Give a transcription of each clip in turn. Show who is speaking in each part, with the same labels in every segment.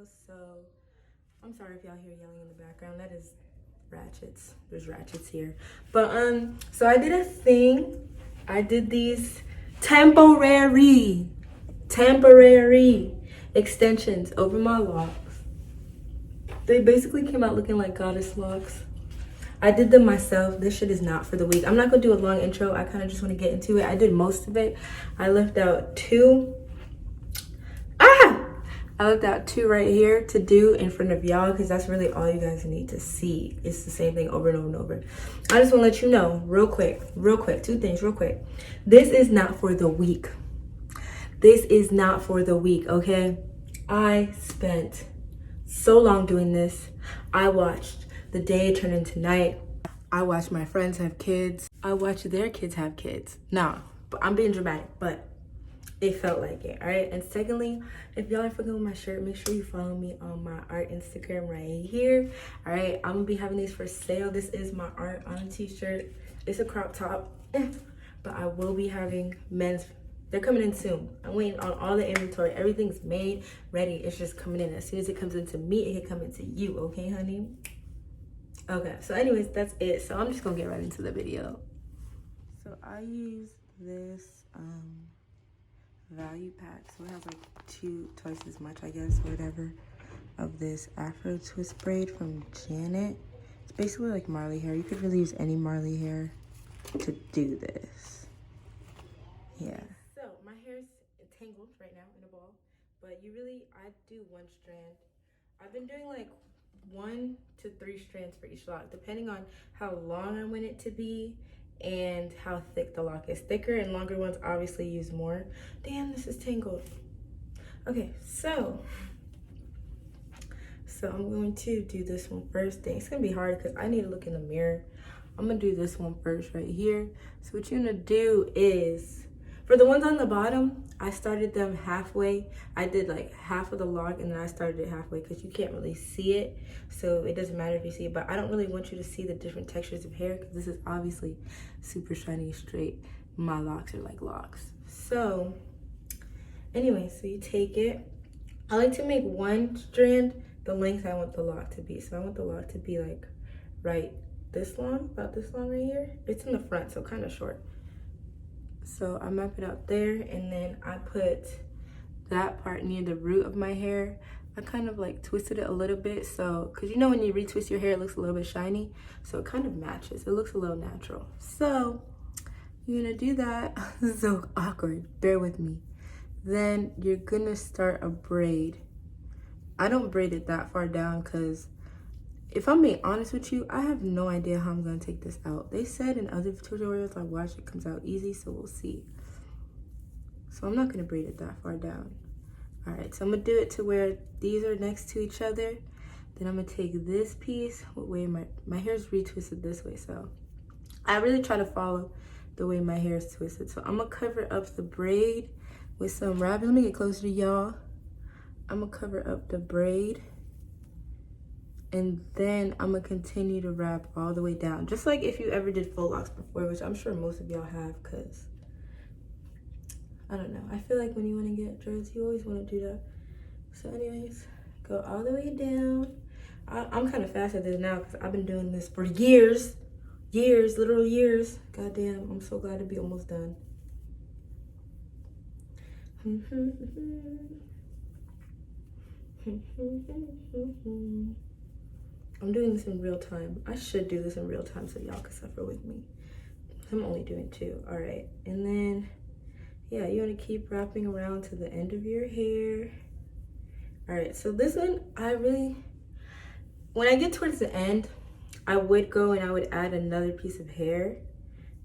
Speaker 1: So I'm sorry if y'all hear yelling in the background. That is ratchets. There's ratchets here. But so I did a thing. I did these temporary extensions over my locks. They basically came out looking like goddess locks. I did them myself. This shit is not for the week. I'm not gonna do a long intro. I kind of just want to get into it. I did most of it. I left out two right here to do in front of y'all because that's really all you guys need to see. It's the same thing over and over and over. I just want to let you know real quick, two things real quick. This is not for the week. This is not for the week, okay? I spent so long doing this. I watched the day turn into night. I watched my friends have kids. I watched their kids have kids. Nah, but I'm being dramatic, but it felt like it, all right? And secondly, if y'all are fucking with my shirt, make sure you follow me on my art Instagram right here, all right? I'm gonna be having these for sale. This is my art on a t-shirt. It's a crop top, but I will be having men's. They're coming in soon. I'm waiting on all the inventory. Everything's made, ready. It's just coming in. As soon as it comes into me, it can come into you, okay, honey? Okay, so anyways, that's it. So I'm just gonna get right into the video. So I use this value pack. So it has like twice as much, I guess, whatever, of this Afro twist braid from Janet. It's basically like Marley hair. You could really use any Marley hair to do this. Yeah. So my hair's tangled right now in a ball, but I do one strand. I've been doing like 1 to 3 strands for each lock, depending on how long I want it to be and how thick the lock is. Thicker and longer ones obviously use more. Damn, this is tangled. Okay, so I'm going to do this one first. Dang, it's gonna be hard because I need to look in the mirror. I'm gonna do this one first right here. So what you're gonna do is, for the ones on the bottom, I started them halfway. I did like half of the lock and then I started it halfway because you can't really see it. So it doesn't matter if you see it, but I don't really want you to see the different textures of hair because this is obviously super shiny straight. My locks are like locks. So anyway, so you take it. I like to make one strand the length I want the lock to be. So I want the lock to be like right this long, about this long right here. It's in the front, so kind of short. So I map it out there and then I put that part near the root of my hair. I kind of like twisted it a little bit, so because you know when you retwist your hair it looks a little bit shiny, so it kind of matches. It looks a little natural. So you're gonna do that. This is so awkward, bear with me. Then you're gonna start a braid. I don't braid it that far down because if I'm being honest with you, I have no idea how I'm gonna take this out. They said in other tutorials I watched it comes out easy, so we'll see. So I'm not gonna braid it that far down. All right, so I'm gonna do it to where these are next to each other. Then I'm gonna take this piece, my hair's retwisted this way, so I really try to follow the way my hair is twisted. So I'm gonna cover up the braid with some wrapping. Let me get closer to y'all. I'm gonna cover up the braid. And then I'm gonna continue to wrap all the way down. Just like if you ever did faux locks before, which I'm sure most of y'all have, because I don't know. I feel like when you wanna get dreads, you always wanna do that. So anyways, go all the way down. I'm kind of fast at this now because I've been doing this for years, literal years. Goddamn, I'm so glad to be almost done. I'm doing this in real time. I should do this in real time so y'all can suffer with me. I'm only doing 2. All right, and then yeah, you want to keep wrapping around to the end of your hair. All right, so this one when I get towards the end, I would go and I would add another piece of hair,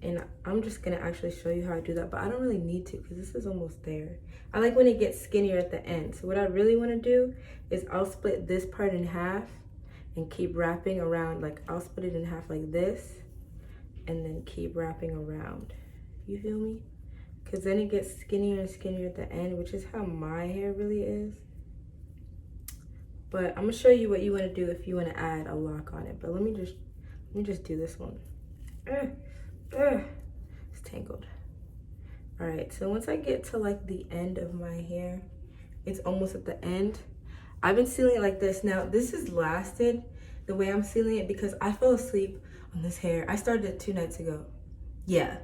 Speaker 1: and I'm just gonna actually show you how I do that, but I don't really need to because this is almost there. I like when it gets skinnier at the end. So what I really want to do is I'll split this part in half and keep wrapping around. Like I'll split it in half like this and then keep wrapping around. You feel me? Because then it gets skinnier and skinnier at the end, which is how my hair really is. But I'm gonna show you what you want to do if you want to add a lock on it. But let me just do this one. It's tangled. All right, so once I get to like the end of my hair, it's almost at the end, I've been sealing it like this. Now, this has lasted the way I'm sealing it because I fell asleep on this hair. I started it 2 nights ago. Yeah,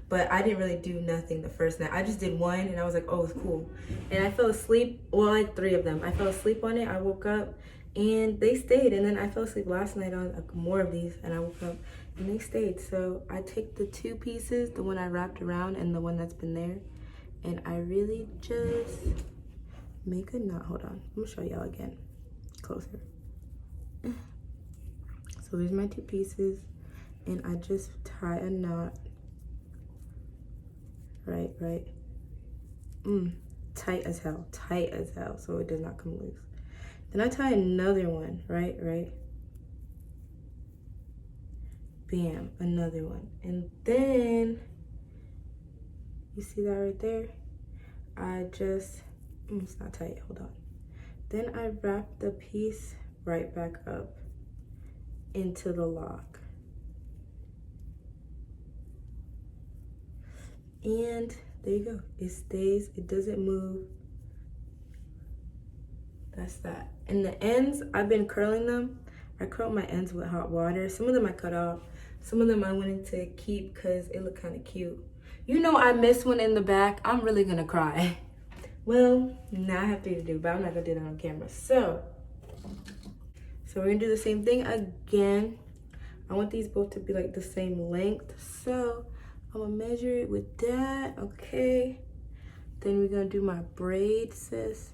Speaker 1: but I didn't really do nothing the first night. I just did one and I was like, oh, it's cool. And I fell asleep, well, like 3 of them. I fell asleep on it, I woke up and they stayed. And then I fell asleep last night on more of these and I woke up and they stayed. So I take the 2 pieces, the one I wrapped around and the one that's been there, and I really just make a knot. Hold on, I'm gonna show y'all again, closer. So there's my 2 pieces and I just tie a knot. Right, tight as hell, so it does not come loose. Then I tie another one, right, bam, another one. And then, you see that right there? I just, it's not tight, hold on. Then I wrap the piece right back up into the lock. And there you go, it stays, it doesn't move. That's that. And the ends, I've been curling them. I curled my ends with hot water. Some of them I cut off. Some of them I wanted to keep because it looked kind of cute. You know I missed one in the back. I'm really gonna cry. Well, now I have 3 to do, but I'm not gonna do that on camera. So we're gonna do the same thing again. I want these both to be like the same length. So I'm gonna measure it with that, okay. Then we're gonna do my braid, sis.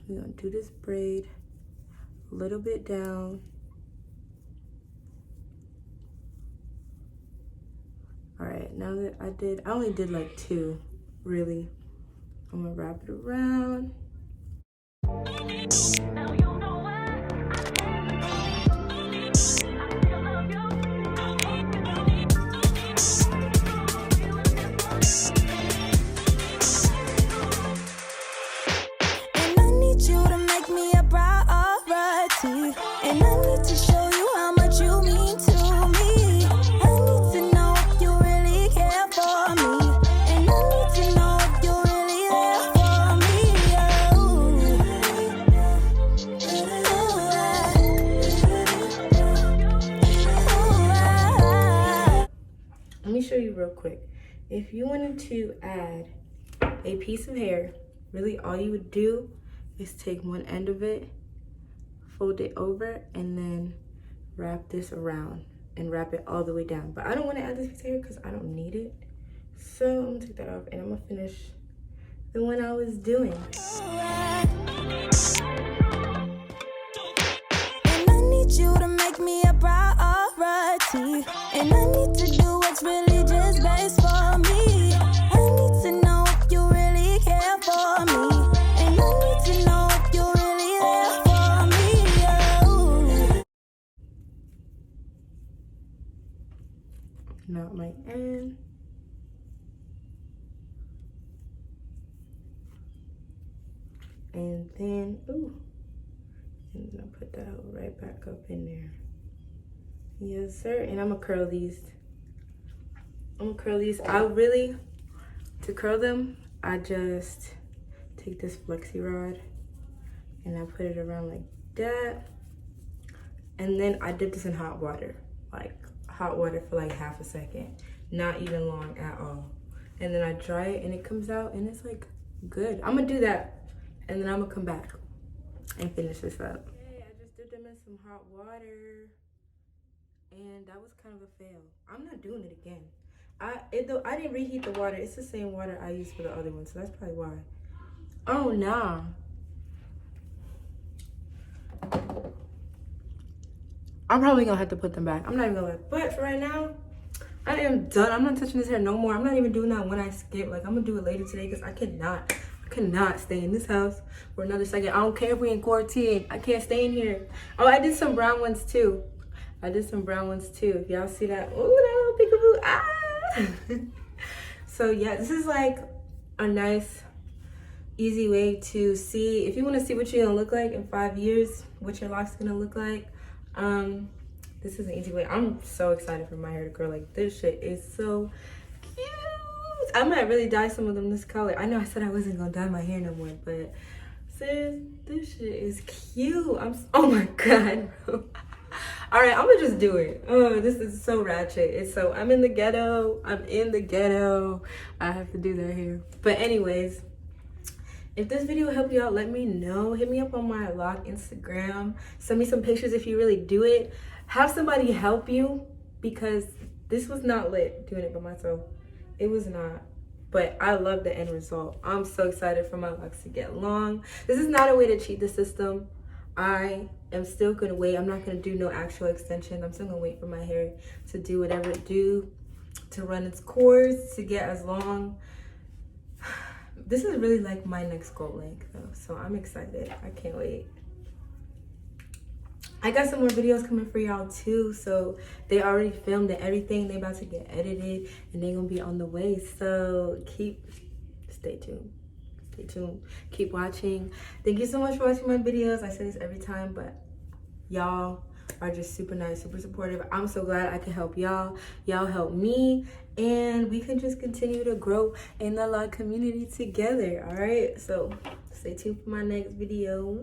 Speaker 1: We're gonna do this braid a little bit down. All right, now that I only did like 2, really. I'm gonna wrap it around.
Speaker 2: And I need to show you how much you mean to me. I need to know if you really care for me. And I need to know if you're really there for me.
Speaker 1: Let me show you real quick. If you wanted to add a piece of hair, really all you would do is take one end of it, fold it over, and then wrap this around and wrap it all the way down. But I don't want to add this piece of hair because I don't need it. So I'm gonna take that off and I'm gonna finish the one I was doing.
Speaker 2: And I need you to make me a priority. And I need to do what's really just best for me. I need to know if you really care for me. And I need to know if you're really there for me.
Speaker 1: Knot my end. And then, and then I'll put that right back up in there. Yes, sir. And I'm gonna curl these. To curl them, I just take this flexi rod and I put it around like that. And then I dip this in hot water, for like half a second, not even long at all. And then I dry it and it comes out and it's like good. I'm gonna do that and then I'm gonna come back and finish this up. Okay, I just dipped them in some hot water and that was kind of a fail. I'm not doing it again. I didn't reheat the water. It's the same water I used for the other one, so that's probably why. Oh, nah. I'm probably gonna have to put them back. I'm not even gonna lie. But for right now, I am done. I'm not touching this hair no more. I'm not even doing that when I skip. Like, I'm gonna do it later today because I cannot stay in this house for another second. I don't care if we're in quarantine. I can't stay in here. Oh, I did some brown ones too. If y'all see that. Oh, that little peekaboo. Ah! So yeah, this is like a nice, easy way to see, if you want to see what you're gonna look like in 5 years, what your locks gonna look like. This is an easy way. I'm so excited for my hair to grow. Like, this shit is so cute. I might really dye some of them this color. I know I said I wasn't gonna dye my hair no more, but Sis, this shit is cute. Oh my god, bro. All right, I'm gonna just do it. Oh, this is so ratchet. I'm in the ghetto. I have to do that here. But anyways, if this video helped you out, let me know. Hit me up on my Loc Instagram. Send me some pictures if you really do it. Have somebody help you, because this was not lit doing it by myself. It was not. But I love the end result. I'm so excited for my locks to get long. This is not a way to cheat the system. I am still gonna wait. I'm not gonna do no actual extension. I'm still gonna wait for my hair to do whatever it do, to run its course, to get as long. This is really like my next goal length though, so I'm excited. I can't wait. I got some more videos coming for y'all too, so they already filmed and everything. They about to get edited and they gonna be on the way, so stay tuned. Keep watching. Thank you so much for watching my videos. I say this every time, but y'all are just super nice, super supportive. I'm so glad I can help y'all. Y'all help me, and we can just continue to grow in the Loc community together. All right, so stay tuned for my next video.